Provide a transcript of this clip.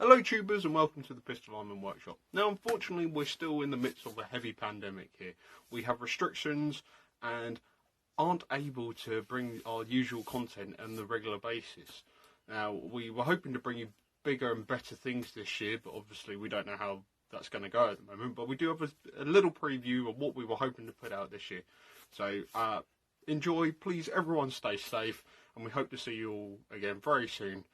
Hello tubers and welcome to the Pistol Arming Workshop. Now unfortunately we're still in the midst of a heavy pandemic here. We have restrictions and aren't able to bring our usual content on the regular basis. Now we were hoping to bring you bigger and better things this year, but obviously we don't know how that's going to go at the moment. But we do have a little preview of what we were hoping to put out this year. So enjoy, please everyone stay safe, and we hope to see you all again very soon.